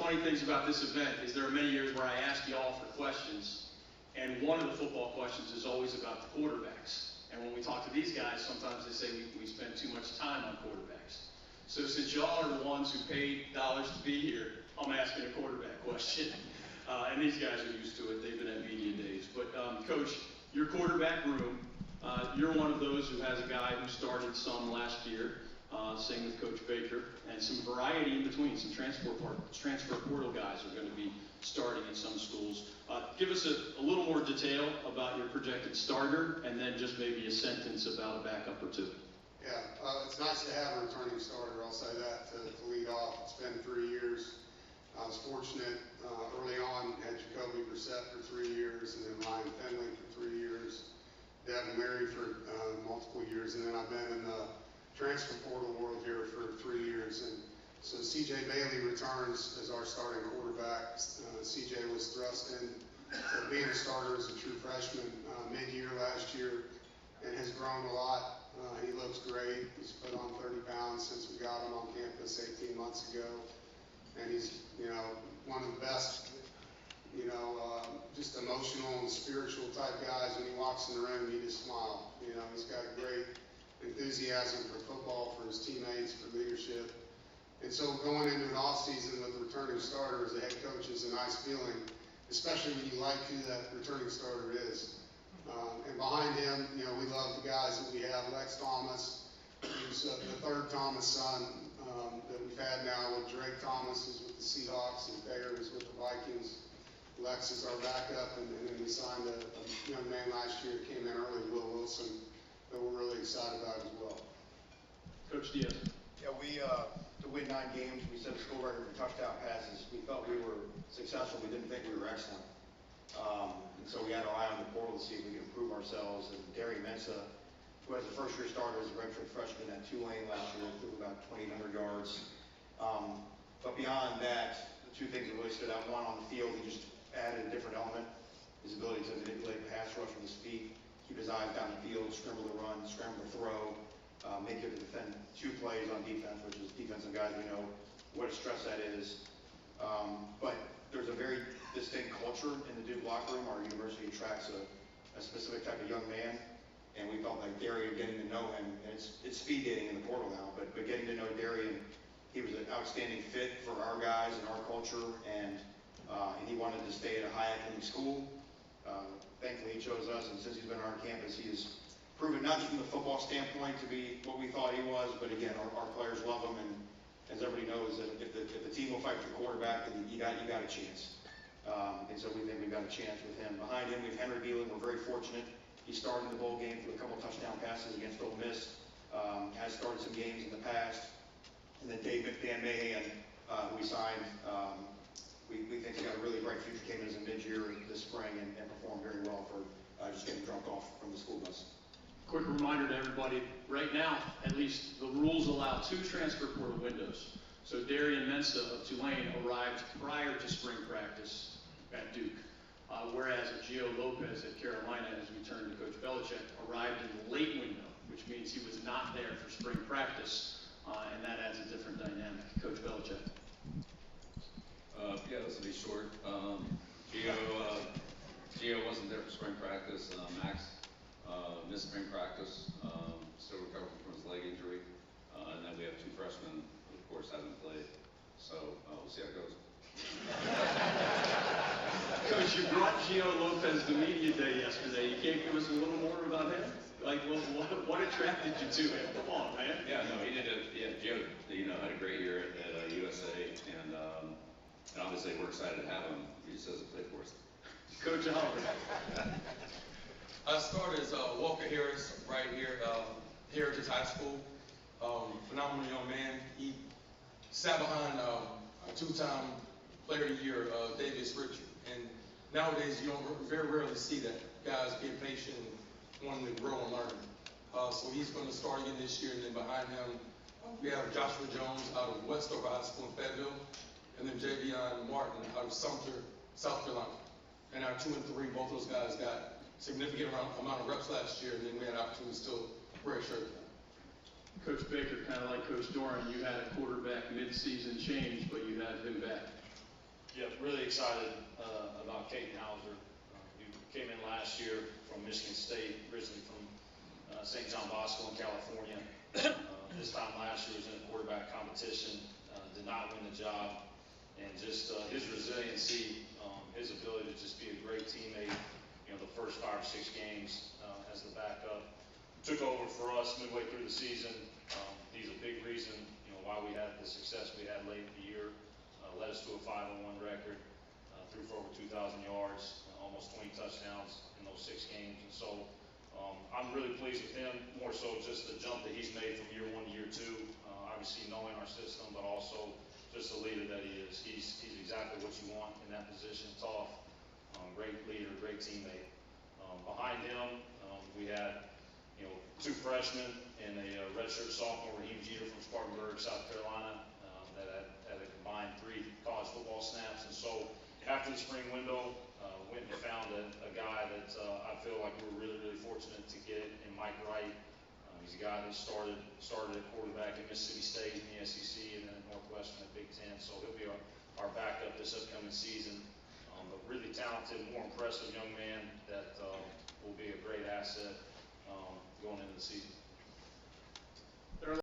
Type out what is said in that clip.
funny things about this event is there are many years where I ask you all for questions, and one of the football questions is always about the quarterbacks. And when we talk to these guys, sometimes they say we spend too much time on quarterbacks. So since y'all are the ones who paid dollars to be here, I'm asking a quarterback question. And these guys are used to it. They've been at media days. But Coach, your quarterback room, you're one of those who has a guy who started some last year, same with Coach Baker, and some variety in between. Some transfer portal guys are going to be starting in some schools. Give us a little more detail about your projected starter, and then just maybe a sentence about a backup or two. Yeah, it's nice to have a returning starter, I'll say that, to lead off. It's been 3 years. I was fortunate early on, had Jacoby Brissett for 3 years, and then Ryan Finley for 3 years, Devin Leary for multiple years, and then I've been in the transfer portal world here for 3 years. And so CJ Bailey returns as our starting quarterback. CJ was thrust in to being a starter as a true freshman mid-year last year and has grown a lot. He looks great. He's put on 30 pounds since we got him on campus 18 months ago. And he's, one of the best, just emotional and spiritual type guys. When he walks in the room, you just smile. He's got great enthusiasm for football, for his teammates, for leadership. And so going into an off season with a returning starter as a head coach is a nice feeling, especially when you like who that returning starter is. And behind him, we love the guys that we have. Lex Thomas, who's the third Thomas son that we've had now. With Drake Thomas is with the Seahawks, and Thayer is with the Vikings. Lex is our backup, and then we signed a young man last year that came in early, Will Wilson, that we're really excited about as well. Coach Diaz. Yeah, we to win 9 games, we set a school record for touchdown passes. We felt we were successful. We didn't think we were excellent. And so we had our eye on the portal to see if we could improve ourselves. And Darian Mensah, who was a first-year starter as a redshirt freshman at Tulane last year, threw about 2,800 yards. But beyond that, the 2 things that really stood out: one, on the field, he just added a different element. His ability to manipulate pass rush with his feet, keep his eyes down the field, scramble the run, scramble the throw, make you have to defend 2 plays on defense, which is defensive guys, we know what a stress that is. But there's a very distinct culture in the Duke locker room. Our university attracts a specific type of young man, and we felt like Darian, getting to know him, and it's speed dating in the portal now, but getting to know Darian, he was an outstanding fit for our guys and our culture, and he wanted to stay at a high academic school. Thankfully, he chose us, and since he's been on our campus, he has proven, not just from the football standpoint, to be what we thought he was, but again, our players love him, and as everybody knows, that if the team will fight for quarterback, then you got a chance. And so we think we've got a chance with him. Behind him, we have Henry Beelan. We're very fortunate. He started the bowl game, threw a couple touchdown passes against Ole Miss. Has started some games in the past. And then Dan Mahan, who we signed, we think he's got a really bright future. Came in as a mid-year this spring and performed very well for just getting drunk off from the school bus. Quick reminder to everybody, right now, at least, the rules allow 2 transfer portal windows. So Darian Mensah of Tulane arrived prior to spring practice at Duke, whereas Gio Lopez at Carolina, as we turn to Coach Belichick, arrived in the late window, which means he was not there for spring practice, and that adds a different dynamic. Coach Belichick. Yeah, this will be short. Gio wasn't there for spring practice. Max missed spring practice, still recovering from his leg injury. And then we have 2 freshmen, who of course haven't played. So we'll see how it goes. Coach, you brought Gio Lopez to media day yesterday. You can't give us a little more about him? Like, what attracted you to him? Come on, man. Yeah, no, he did it. Yeah, Gio, had a great year at USA, and obviously we're excited to have him. He just doesn't play for us. Coach Oliver. I started as Walker Harris right here, Heritage High School. Phenomenal young man. He sat behind a 2-time Player of the Year, Davis Richard. And nowadays you don't very rarely see that. Guys being patient and wanting to grow and learn. So he's going to start again this year, and then behind him we have Joshua Jones out of Westover High School in Fayetteville, and then Javion Martin out of Sumter, South Carolina. And our 2 and 3, both those guys got significant amount of reps last year, and then we had opportunities to still wear a shirt. Coach Baker, kind of like Coach Doran, you had a quarterback mid-season change, but you had him back. Yeah, really excited about Caden Hauser. He came in last year from Michigan State, originally from St. John Bosco in California. This time last year was in a quarterback competition, did not win the job, and just his resiliency, his ability to just be a great teammate. You know, the first 5 or 6 games as the backup, took over for us midway through the season. He's a big reason, you know, why we had the success we had late in the year. Led us to a 5-1 record, threw for over 2,000 yards, almost 20 touchdowns in those 6 games. And so I'm really pleased with him, more so just the jump that he's made from year 1 to year 2. Obviously knowing our system, but also just the leader that he is. He's exactly what you want in that position, tough, great leader, great teammate. Behind him, we had, you know, 2 freshmen and a redshirt sophomore, Raheem Jeter from Spartanburg, South Carolina, that had a combined 3 college football snaps. And so after the spring window, went and found a guy that I feel like we were really, really fortunate to get in Mike Wright. He's a guy that started at quarterback at Mississippi State in the SEC and then at Northwestern at Big Ten. So he'll be our backup this upcoming season. But really talented, more impressive young man that will be a great asset going into the season.